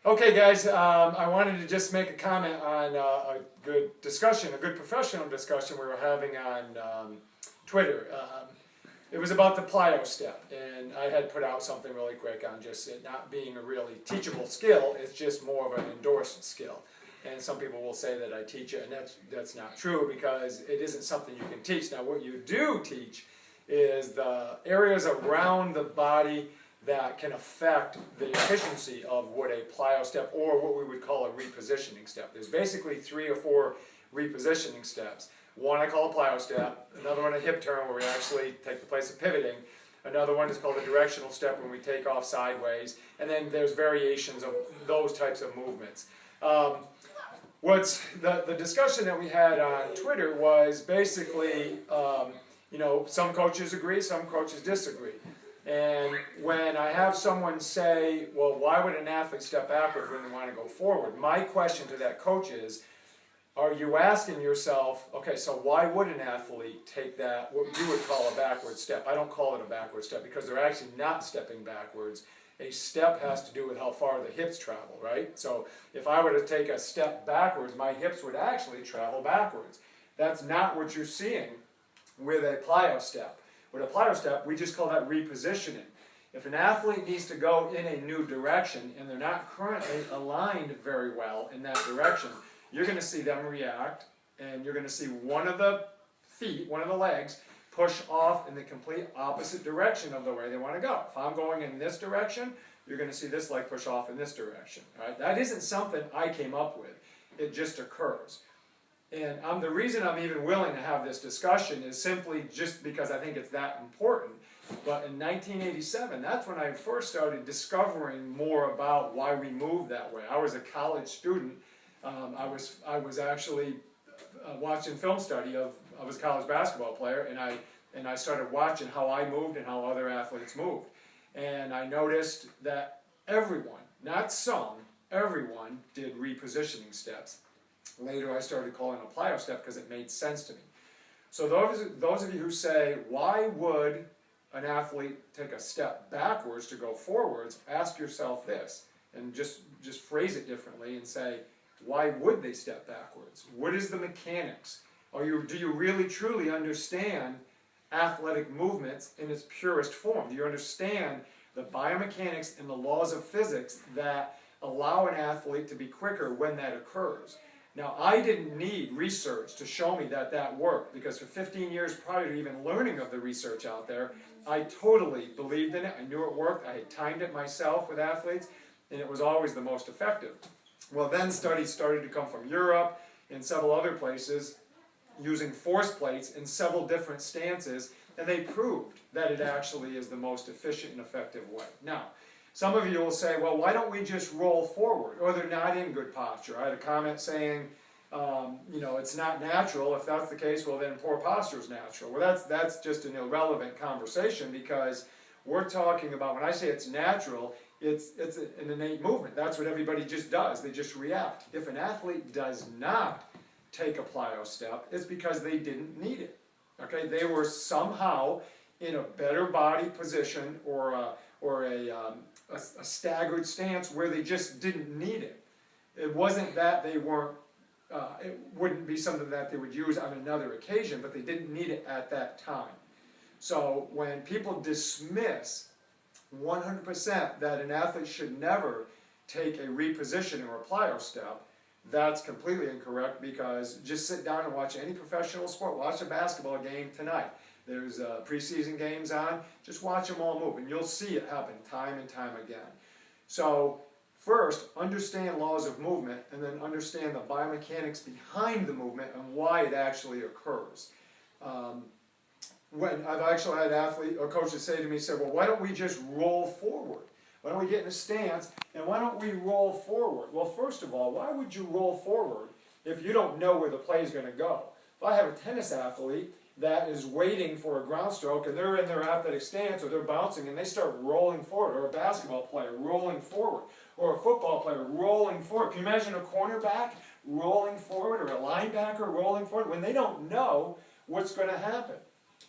Okay, guys, I wanted to just make a comment on a good discussion, a good professional discussion we were having on Twitter. It was about the Plyo step, and I had put out something really quick on just it not being a really teachable skill. It's just more of an endorsed skill. And some people will say that I teach it, and that's not true because it isn't something you can teach. Now, what you do teach is the areas around the body that can affect the efficiency of what a plyo step or what we would call a repositioning step. There's basically 3 or 4 repositioning steps. One I call a plyo step, another one a hip turn where we actually take the place of pivoting, another one is called a directional step when we take off sideways, and then there's variations of those types of movements. What's the discussion that we had on Twitter was basically, some coaches agree, some coaches disagree. And when I have someone say, well, why would an athlete step backwards when they want to go forward? My question to that coach is, are you asking yourself, okay, so why would an athlete take that, what you would call a backward step? I don't call it a backward step because they're actually not stepping backwards. A step has to do with how far the hips travel, right? So if I were to take a step backwards, my hips would actually travel backwards. That's not what you're seeing with a plyo step. With a plyo step, we just call that repositioning. If an athlete needs to go in a new direction and they're not currently aligned very well in that direction, you're going to see them react, and you're going to see one of the feet, one of the legs, push off in the complete opposite direction of the way they want to go. If I'm going in this direction, you're going to see this leg push off in this direction. Right? That isn't something I came up with. It just occurs. And the reason I'm even willing to have this discussion is simply just because I think it's that important. But in 1987, that's when I first started discovering more about why we move that way. I was a college student. I was actually watching film study of, I was a college basketball player, and I started watching how I moved and how other athletes moved. And I noticed that everyone, not some, everyone did repositioning steps. Later I started calling it a plyo step because it made sense to me. So those of you who say, why would an athlete take a step backwards to go forwards, ask yourself this, and just phrase it differently and say, why would they step backwards? What is the mechanics? Do you really truly understand athletic movements in its purest form? Do you understand the biomechanics and the laws of physics that allow an athlete to be quicker when that occurs? Now, I didn't need research to show me that that worked, because for 15 years prior to even learning of the research out there, I totally believed in it. I knew it worked. I had timed it myself with athletes, and it was always the most effective. Well, then studies started to come from Europe and several other places using force plates in several different stances, and they proved that it actually is the most efficient and effective way. Now, some of you will say, well, why don't we just roll forward? Or they're not in good posture. I had a comment saying, it's not natural. If that's the case, well, then poor posture is natural. Well, that's just an irrelevant conversation, because we're talking about, when I say it's natural, it's an innate movement. That's what everybody just does. They just react. If an athlete does not take a plyo step, it's because they didn't need it. Okay, they were somehow in a better body position or a staggered stance where they just didn't need it. It wasn't that they weren't, it wouldn't be something that they would use on another occasion, but they didn't need it at that time. So when people dismiss 100% that an athlete should never take a repositioning or a plyo step, that's completely incorrect, because just sit down and watch any professional sport. Watch a basketball game tonight. There's preseason games on. Just watch them all move, and you'll see it happen time and time again. So first, understand laws of movement, and then understand the biomechanics behind the movement and why it actually occurs. When I've actually had athletes or coaches say to me, well, why don't we just roll forward? Why don't we get in a stance, and why don't we roll forward? Well, first of all, why would you roll forward if you don't know where the play is going to go? If I have a tennis athlete that is waiting for a ground stroke, and they're in their athletic stance, or they're bouncing, and they start rolling forward, or a basketball player rolling forward, or a football player rolling forward. Can you imagine a cornerback rolling forward, or a linebacker rolling forward? When they don't know what's going to happen,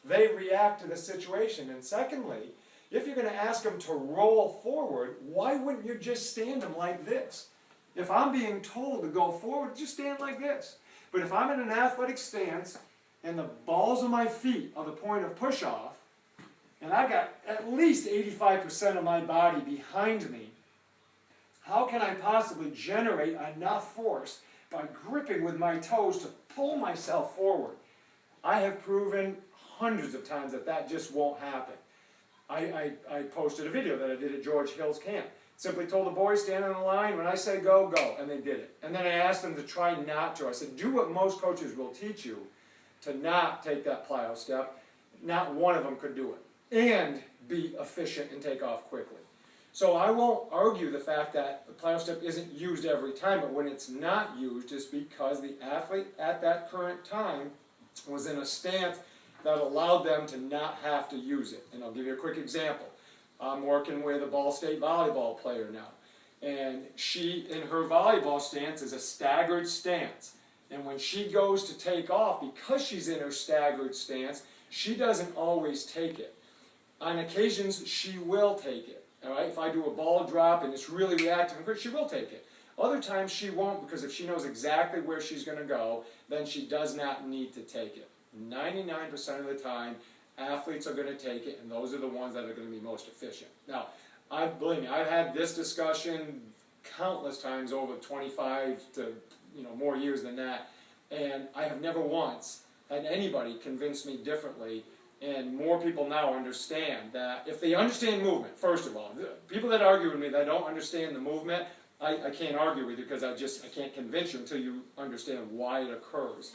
they react to the situation. And secondly, if you're going to ask them to roll forward, why wouldn't you just stand them like this? If I'm being told to go forward, just stand like this. But if I'm in an athletic stance and the balls of my feet are the point of push-off, and I've got at least 85% of my body behind me, how can I possibly generate enough force by gripping with my toes to pull myself forward? I have proven hundreds of times that that just won't happen. I posted a video that I did at George Hill's camp. Simply told the boys, stand on the line, when I say go, go, and they did it. And then I asked them to try not to. I said, do what most coaches will teach you, to not take that plyo step. Not one of them could do it. And be efficient and take off quickly. So I won't argue the fact that the plyo step isn't used every time, but when it's not used, it's because the athlete at that current time was in a stance that allowed them to not have to use it. And I'll give you a quick example. I'm working with a Ball State volleyball player now. And she, in her volleyball stance, is a staggered stance. And when she goes to take off, because she's in her staggered stance, she doesn't always take it. On occasions, she will take it. All right? If I do a ball drop and it's really reactive and quick, she will take it. Other times she won't, because if she knows exactly where she's going to go, then she does not need to take it. 99% of the time, athletes are going to take it, and those are the ones that are going to be most efficient. Now, believe me, I've had this discussion countless times over 25 to more years than that, and I have never once had anybody convince me differently. And more people now understand that if they understand movement, first of all, people that argue with me that don't understand the movement, I can't argue with you because I can't convince you until you understand why it occurs.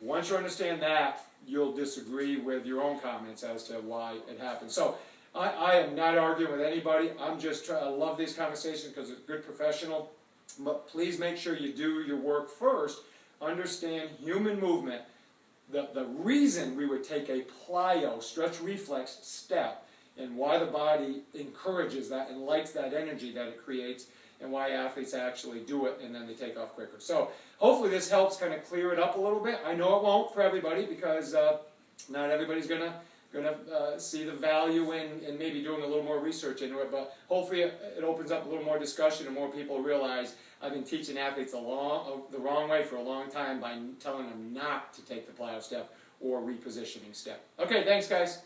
Once you understand that, you'll disagree with your own comments as to why it happens. So I am not arguing with anybody. I'm just I love these conversations because it's a good professional. But please make sure you do your work first. Understand human movement. The reason we would take a plyo, stretch reflex step, and why the body encourages that and likes that energy that it creates, and why athletes actually do it, and then they take off quicker. So hopefully this helps kind of clear it up a little bit. I know it won't for everybody because not everybody's gonna see the value in maybe doing a little more research into it, but hopefully it opens up a little more discussion and more people realize I've been teaching athletes the wrong way for a long time by telling them not to take the plyo step or repositioning step. Okay, thanks guys.